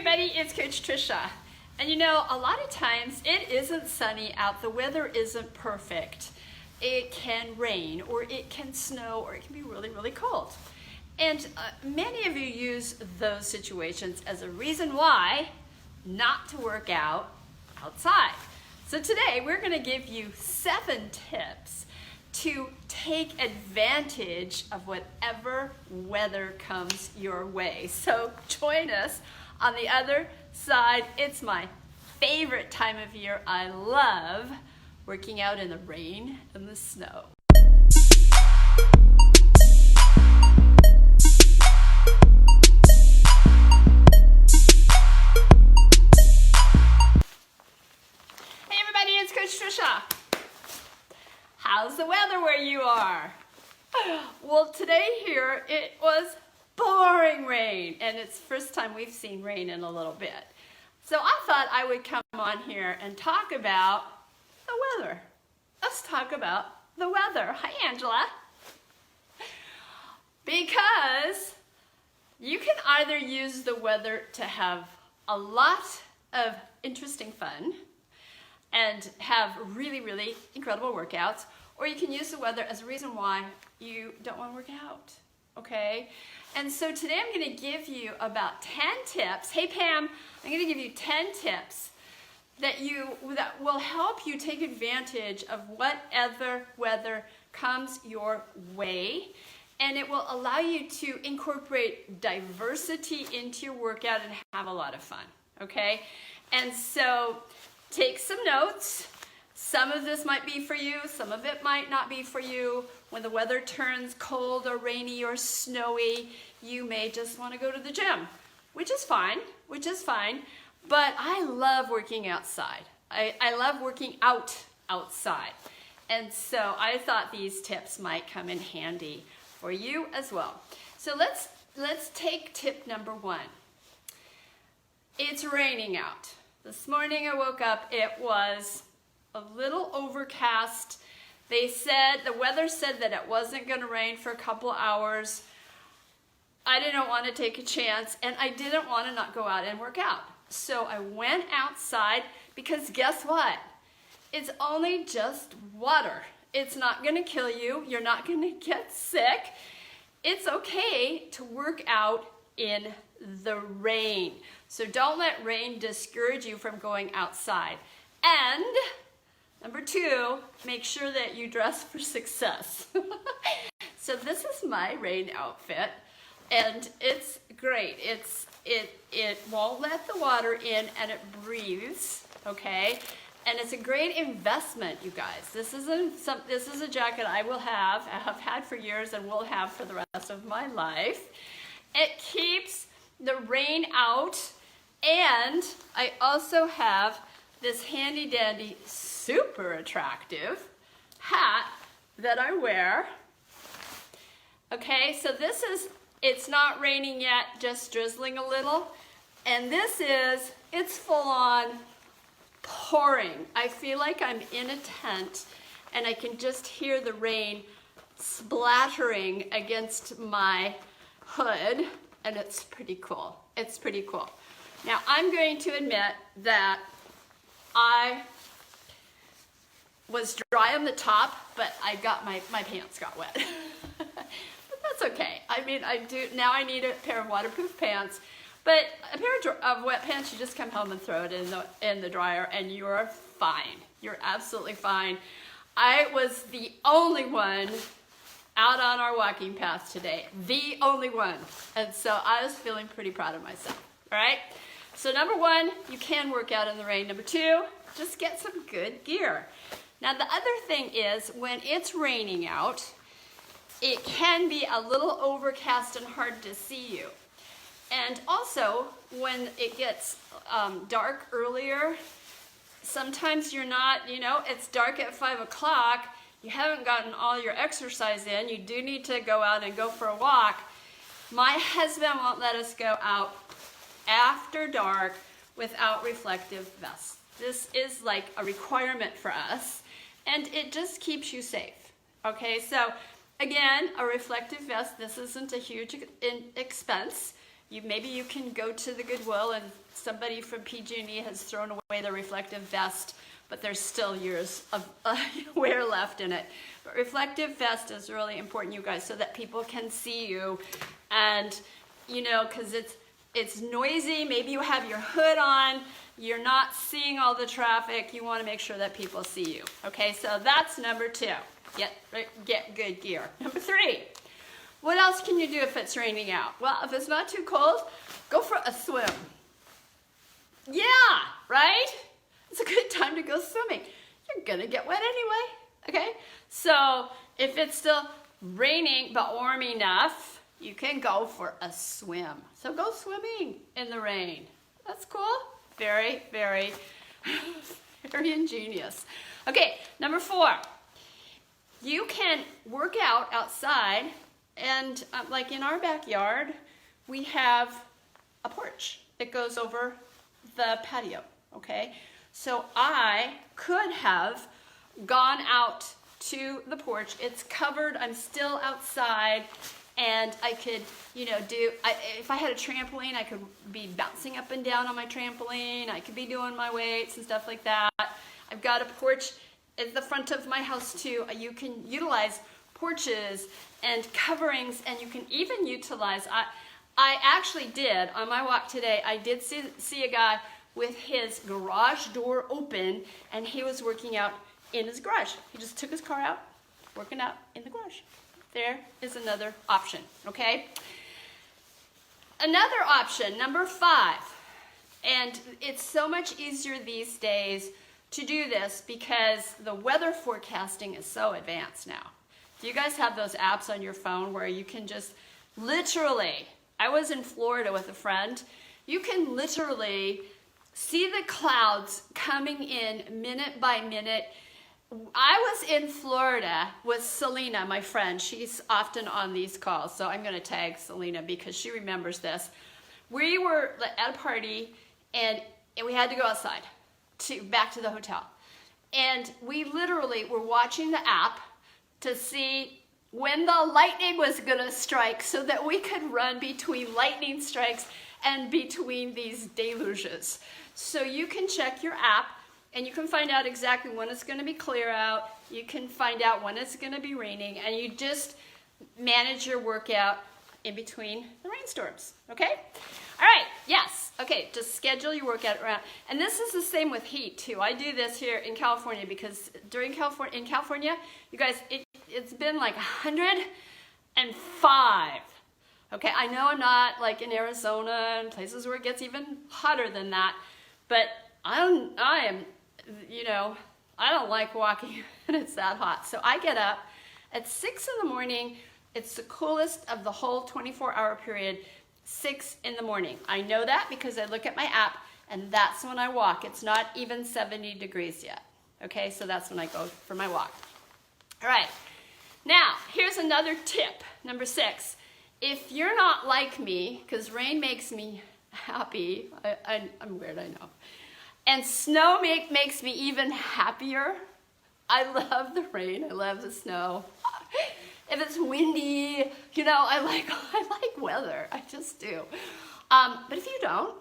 everybody, it's Coach Trisha. And you know, a lot of times it isn't sunny out, the weather isn't perfect. It can rain, or it can snow, or it can be really, really cold. And many of you use those situations as a reason why not to work out outside. So today we're going to give you 7 tips to take advantage of whatever weather comes your way. So join us on the other side. It's my favorite time of year. I love working out in the rain and the snow. Hey everybody, it's Coach Trisha. How's the weather where you are? Well, today here it was pouring rain, and it's the first time we've seen rain in a little bit. So I thought I would come on here and talk about the weather. Let's talk about the weather. Hi, Angela. Because you can either use the weather to have a lot of interesting fun and have really, really incredible workouts, or you can use the weather as a reason why you don't want to work out, okay? And so today I'm going to give you about 10 tips. Hey Pam, I'm going to give you 10 tips that will help you take advantage of whatever weather comes your way, and it will allow you to incorporate diversity into your workout and have a lot of fun, okay? And so take some notes. Some of this might be for you, some of it might not be for you. When the weather turns cold or rainy or snowy, you may just want to go to the gym, which is fine, but I love working outside. I love working outside. And so I thought these tips might come in handy for you as well. So let's take tip number 1. It's raining out. This morning I woke up, it was a little overcast. The weather said that it wasn't going to rain for a couple hours. I didn't want to take a chance, and I didn't want to not go out and work out. So I went outside because guess what? It's only just water. It's not going to kill you. You're not going to get sick. It's okay to work out in the rain. So don't let rain discourage you from going outside. And number 2, make sure that you dress for success. So this is my rain outfit, and it's great. It won't let the water in, and it breathes, okay? And it's a great investment, you guys. This is a jacket I have had for years, and will have for the rest of my life. It keeps the rain out, and I also have this handy dandy, super attractive hat that I wear. Okay, so it's not raining yet, just drizzling a little. And it's full on pouring. I feel like I'm in a tent and I can just hear the rain splattering against my hood, and it's pretty cool. It's pretty cool. Now I'm going to admit that I was dry on the top, but my pants got wet. But that's okay. I mean, now I need a pair of waterproof pants, but a pair of wet pants, you just come home and throw it in the dryer, and you're fine. You're absolutely fine. I was the only one out on our walking path today. The only one. And so I was feeling pretty proud of myself. All right? So number 1, you can work out in the rain. Number 2, just get some good gear. Now the other thing is, when it's raining out, it can be a little overcast and hard to see you. And also, when it gets dark earlier, sometimes you're not, it's dark at 5 o'clock, you haven't gotten all your exercise in, you do need to go out and go for a walk. My husband won't let us go out after dark without reflective vests. This is like a requirement for us, and it just keeps you safe. Okay, so again, a reflective vest, this isn't a huge expense. maybe you can go to the Goodwill and somebody from PG&E has thrown away the reflective vest, but there's still years of wear left in it. But reflective vest is really important, you guys, so that people can see you. And, you know, because it's noisy, maybe you have your hood on, you're not seeing all the traffic, you want to make sure that people see you. Okay, so that's number 2. Get good gear. Number 3. What else can you do if it's raining out? Well, if it's not too cold, go for a swim. Yeah, right? It's a good time to go swimming. You're gonna get wet anyway, okay? So if it's still raining but warm enough, you can go for a swim. So go swimming in the rain. That's cool. Very, very, very ingenious. Okay, number 4. You can work out outside. And like in our backyard, we have a porch that goes over the patio, okay? So I could have gone out to the porch. It's covered, I'm still outside, and I could, you know, if I had a trampoline, I could be bouncing up and down on my trampoline. I could be doing my weights and stuff like that. I've got a porch at the front of my house too. You can utilize porches and coverings, and you can even utilize, I actually did, on my walk today, I did see a guy with his garage door open, and he was working out in his garage. He just took his car out, working out in the garage. There is another option, okay? Another option, number 5, and it's so much easier these days to do this because the weather forecasting is so advanced now. Do you guys have those apps on your phone where you can just literally, I was in Florida with a friend, you can literally see the clouds coming in minute by minute. I was in Florida with Selena, my friend. She's often on these calls, so I'm going to tag Selena because she remembers this. We were at a party, and we had to go outside, back to the hotel. And we literally were watching the app to see when the lightning was gonna strike so that we could run between lightning strikes and between these deluges. So you can check your app and you can find out exactly when it's gonna be clear out. You can find out when it's gonna be raining, and you just manage your workout in between the rainstorms, okay? All right, yes, okay, just schedule your workout around. And this is the same with heat too. I do this here in California because in California, you guys, it's been like 105. Okay, I know I'm not like in Arizona and places where it gets even hotter than that, but I am, you know, I don't like walking when it's that hot. So I get up at 6 in the morning. It's the coolest of the whole 24-hour period, 6 in the morning. I know that because I look at my app, and that's when I walk. It's not even 70 degrees yet. Okay, so that's when I go for my walk. All right, now here's another tip, number 6. If you're not like me, because rain makes me happy, I'm weird, I know, and snow makes me even happier. I love the rain, I love the snow. If it's windy, you know, I like weather, I just do. But if you don't,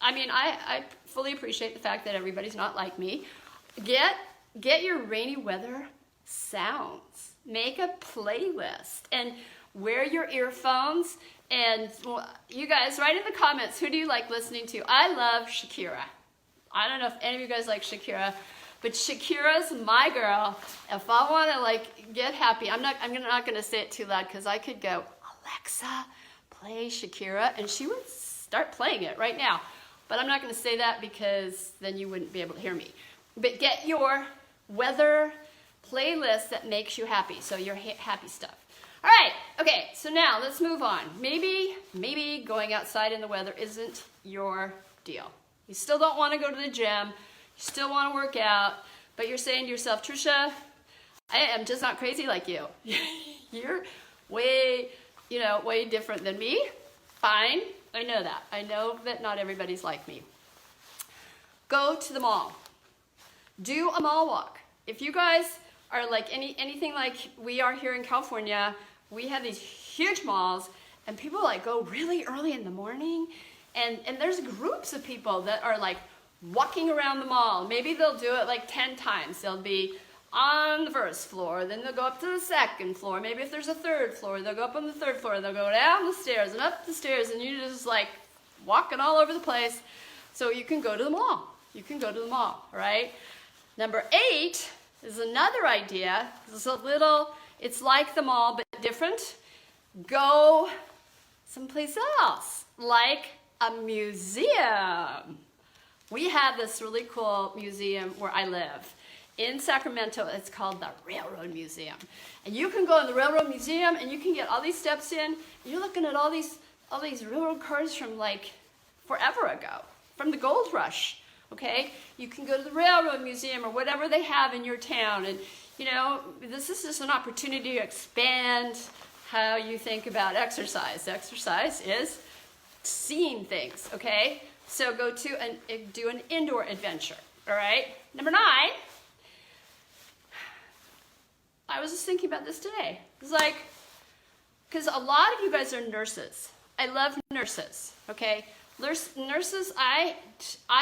I mean, I fully appreciate the fact that everybody's not like me. Get your rainy weather sounds. Make a playlist and wear your earphones. And well, you guys, write in the comments, who do you like listening to? I love Shakira. I don't know if any of you guys like Shakira, but Shakira's my girl. If I want to like get happy, I'm not gonna say it too loud because I could go, Alexa, play Shakira, and she would start playing it right now. But I'm not gonna say that because then you wouldn't be able to hear me. But get your weather playlist that makes you happy, so your happy stuff. All right, okay, so now let's move on. Maybe going outside in the weather isn't your deal. You still don't want to go to the gym, you still want to work out, but you're saying to yourself, Trisha, I am just not crazy like you. You're way different than me. Fine, I know that. I know that not everybody's like me. Go to the mall. Do a mall walk. If you guys are like anything like we are here in California, we have these huge malls, and people like go really early in the morning, and there's groups of people that are like walking around the mall. Maybe they'll do it like 10 times. They'll be on the first floor, then they'll go up to the second floor. Maybe if there's a third floor, they'll go up on the third floor, they'll go down the stairs and up the stairs, and you're just like walking all over the place. So you can go to the mall. You can go to the mall, all right? Number 8 is another idea. It's like the mall, but different. Go someplace else, like a museum. We have this really cool museum where I live. In Sacramento, it's called the Railroad Museum. And you can go in the Railroad Museum and you can get all these steps in. You're looking at all these railroad cars from like forever ago, from the gold rush, okay? You can go to the Railroad Museum or whatever they have in your town. And you know, this is just an opportunity to expand how you think about exercise. Exercise is seeing things, okay? So go to do an indoor adventure, all right? Number 9, I was just thinking about this today. It's like, because a lot of you guys are nurses. I love nurses, okay? Nurses, I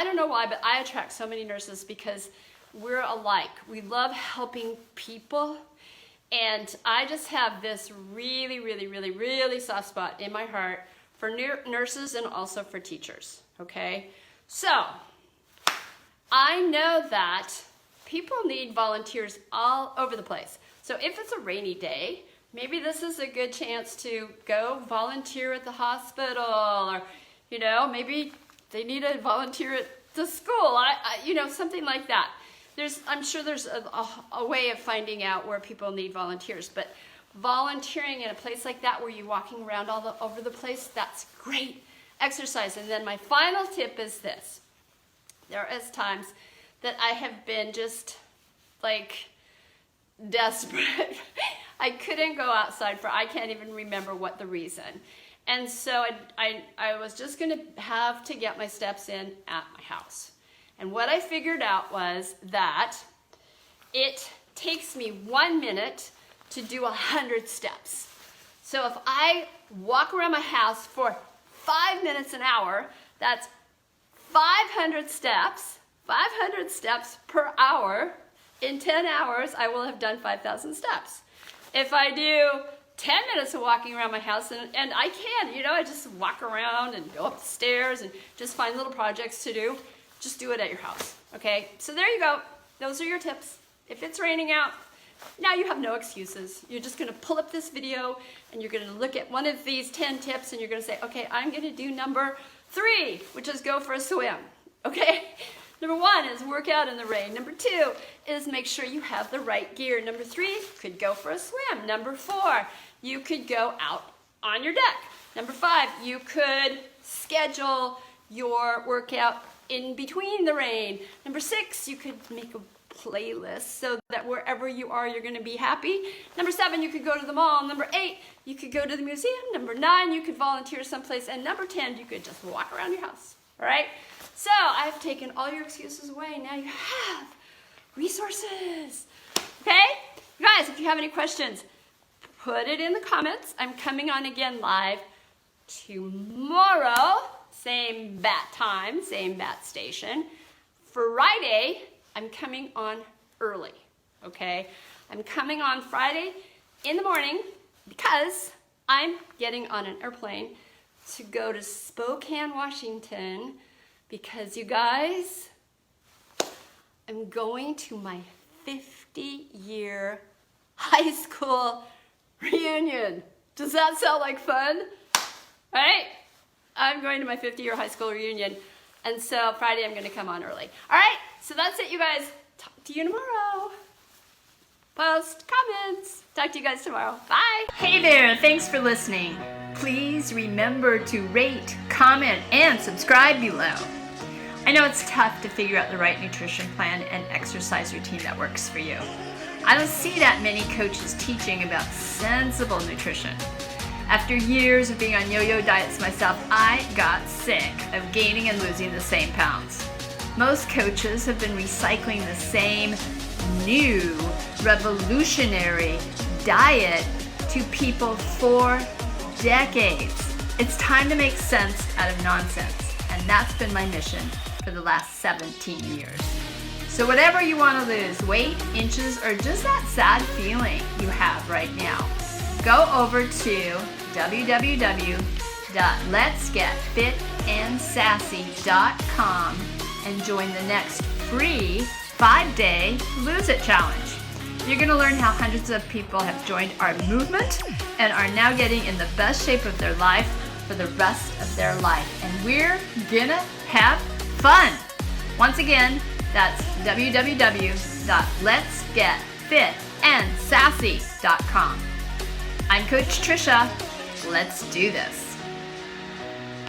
don't know why, but I attract so many nurses because we're alike. We love helping people, and I just have this really, really, really, really soft spot in my heart for nurses and also for teachers, okay? So, I know that people need volunteers all over the place. So if it's a rainy day, maybe this is a good chance to go volunteer at the hospital, or, you know, maybe they need a volunteer at the school, you know, something like that. I'm sure there's a way of finding out where people need volunteers, but volunteering in a place like that where you're walking around all over the place, that's great exercise. And then my final tip is this. There is times that I have been just like desperate. I couldn't go outside I can't even remember what the reason. And so I was just going to have to get my steps in at my house. And what I figured out was that it takes me 1 minute to do 100 steps. So if I walk around my house for 5 minutes an hour, that's 500 steps per hour. In 10 hours, I will have done 5,000 steps. If I do 10 minutes of walking around my house, and I can, you know, I just walk around and go up the stairs and just find little projects to do, just do it at your house, okay? So there you go. Those are your tips. If it's raining out, now you have no excuses. You're just gonna pull up this video and you're gonna look at one of these 10 tips and you're gonna say, okay, I'm gonna do number 3, which is go for a swim, okay? Number 1 is work out in the rain. Number 2 is make sure you have the right gear. Number 3, could go for a swim. Number 4, you could go out on your deck. Number 5, you could schedule your workout in between the rain. Number 6, you could make a playlist so that wherever you are, you're gonna be happy. Number 7, you could go to the mall. Number 8, you could go to the museum. Number 9, you could volunteer someplace. And number 10, you could just walk around your house, all right? So I've taken all your excuses away. Now you have resources, okay? You guys, if you have any questions, put it in the comments. I'm coming on again live tomorrow, same bat time, same bat station. Friday, I'm coming on early, okay? I'm coming on Friday in the morning because I'm getting on an airplane to go to Spokane, Washington, because you guys, I'm going to my 50-year high school reunion. Does that sound like fun? Right? I'm going to my 50-year high school reunion, and so Friday I'm going to come on early. All right, so that's it, you guys. Talk to you tomorrow. Post comments. Talk to you guys tomorrow. Bye. Hey there, thanks for listening. Please remember to rate, comment, and subscribe below. I know it's tough to figure out the right nutrition plan and exercise routine that works for you. I don't see that many coaches teaching about sensible nutrition. After years of being on yo-yo diets myself, I got sick of gaining and losing the same pounds. Most coaches have been recycling the same new, revolutionary diet to people for decades. It's time to make sense out of nonsense, and that's been my mission for the last 17 years. So whatever you want to lose, weight, inches, or just that sad feeling you have right now, go over to www.letsgetfitandsassy.com and join the next free 5-day Lose It Challenge. You're going to learn how hundreds of people have joined our movement and are now getting in the best shape of their life for the rest of their life. And we're gonna have fun. Once again, that's www.letsgetfitandsassy.com. I'm Coach Trisha. Let's do this.